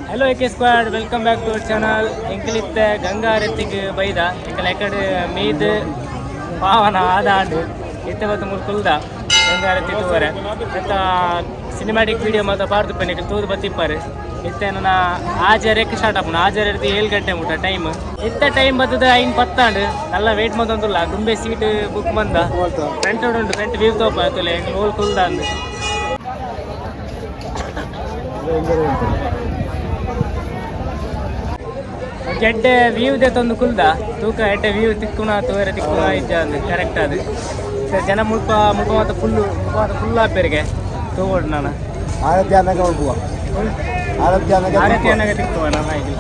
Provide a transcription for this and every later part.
Hello AK squad, welcome back to our channel. इंकलित गंगा आरती बैदा इकल एकड़ मीद पावन आदांड इत्ते बत मुल्कुलदा गंगा आरती तोरे इत्त सिनेमैटिक वीडियो मत पार्द पने इकल तूद बत्तिप्पारे इत्ते नना आजरेक स्टार्ट आपुन आजरेदी 7 ಗಂಟೆ ಮುಟ ಟೈಮ್ ಇತ್ತ ಟೈಮ್ ಬತ್ತದ ಐನ್ ಪತ್ತಾಂಡ್ ನಲ್ಲ ವೇಟ್ ಮಂತಂದುಲ್ಲ ದುಂಬೆ ಸೀಟ್ ಬುಕ್ ಮಂದ ಫ್ರಂಟ್ ಉಂಡು ಫ್ರಂಟ್ ವ್ಯೂ ತೋಪ ಅತಲೆ ಓಲ್ ಕುಲ್ದ ಅಂದ್ ಎಡ್ಡೆ ವ್ಯೂ ದೆ ತಂದು ಕುಲ್ದ ತೂಕ ಎಡ್ಡೆ ವ್ಯೂ ತಿಕ್ಕುನ ತೋರೆ ತಿಕ್ಕುನ ಇದ್ದ ಅಂದ್ ಕರೆಕ್ಟ್ ಅದು ಜನ ಮುಲ್ಪ ಮುಲ್ಪ ಮಾತ ಫುಲ್ ಆಪೇರಿಗೆ ತಗೋಡ್ ನಾನು ಆರತಿ ಅನ್ನಗ ತಿಕ್ಕುವ ನಾನು ಹಾಗೆ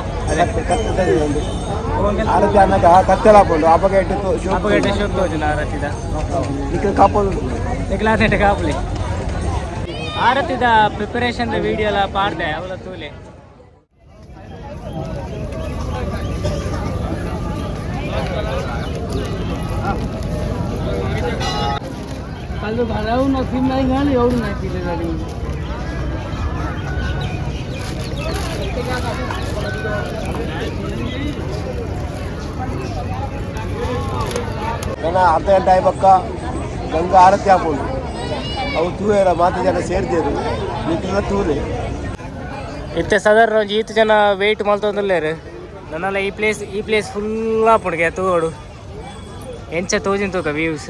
ಆರತಿ ಅನ್ನಗ ಕತ್ತಲಾಪುಂಡು ಅಪಗೇಟ್ ಶೋಕ್ ತೋಜುನ ಆರತಿದ ಇಕ ಕಾಪೋದು ನಿಕ್ಲಾಸೆಟ್ ಕಾಪಲಿ ಆರತಿದ ಪ್ರಿಪರೇಷನ್ ವಿಡಿಯೋ ಎಲ್ಲ ಪಾಡ್ದೆ ಅವಳ ತೂಲೆ kalau barau nak film lain kan ya orang nak pilih lagi. karena arti yang day bakka ganga arati apun awu tuera mate jana serderu nikila tule ಇತ್ತೆ ಸಾಧಾರಣ ಈತ ಜನ ವೆಯ್ಟ್ ಮಾಡ್ತಂದ್ರೆ ನನ್ನೆಲ್ಲ ಈ ಪ್ಲೇಸ್ ಫುಲ್ ಆಪುಣ್ಗೆ ತೋಡು ಎಂಚ ತೋಜಿನ ತೋಕ ವ್ಯೂಸ್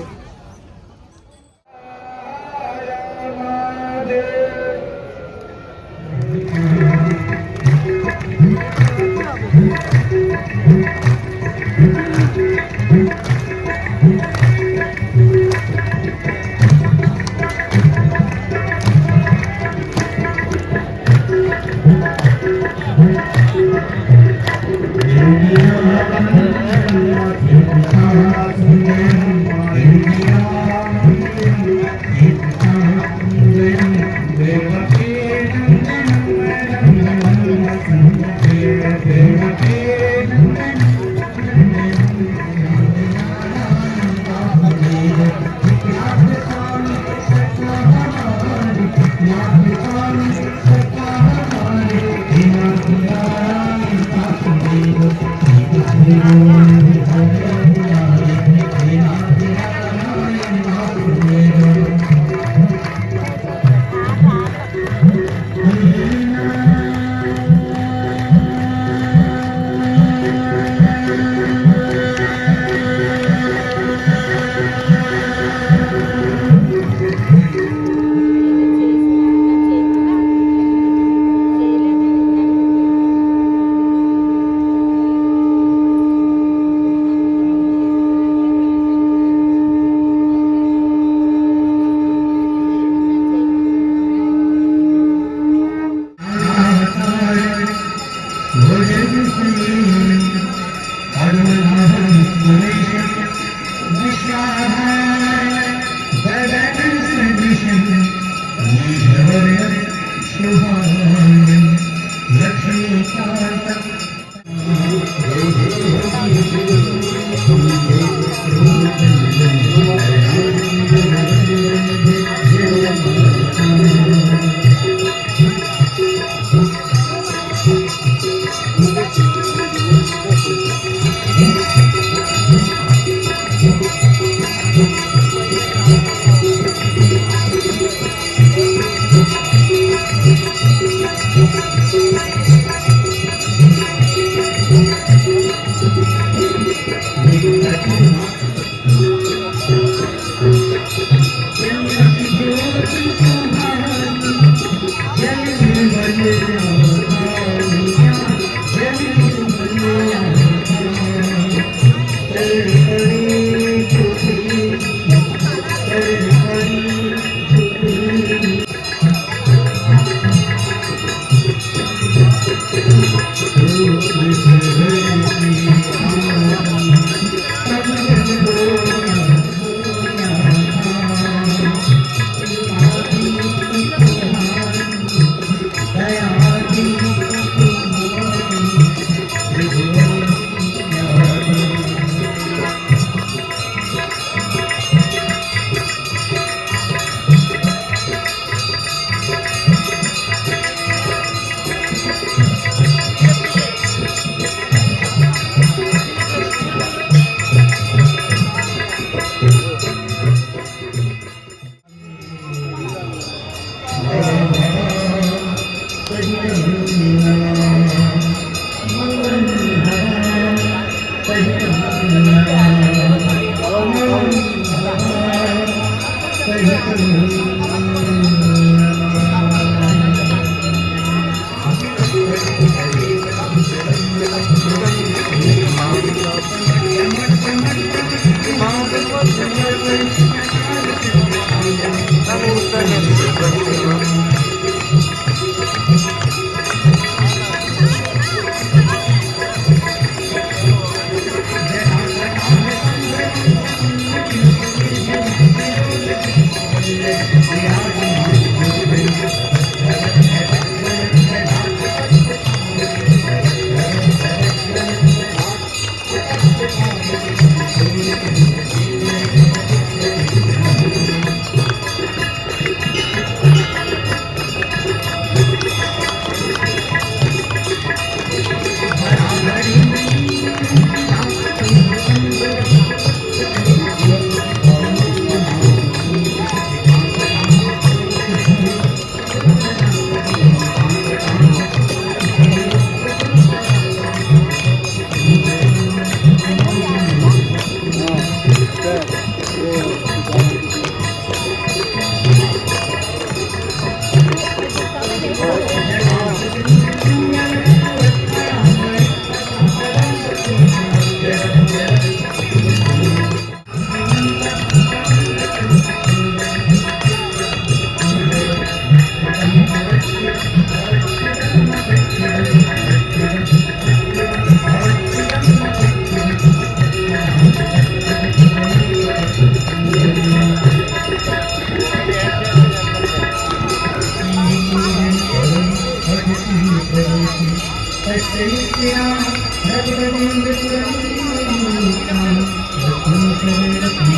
Thank you.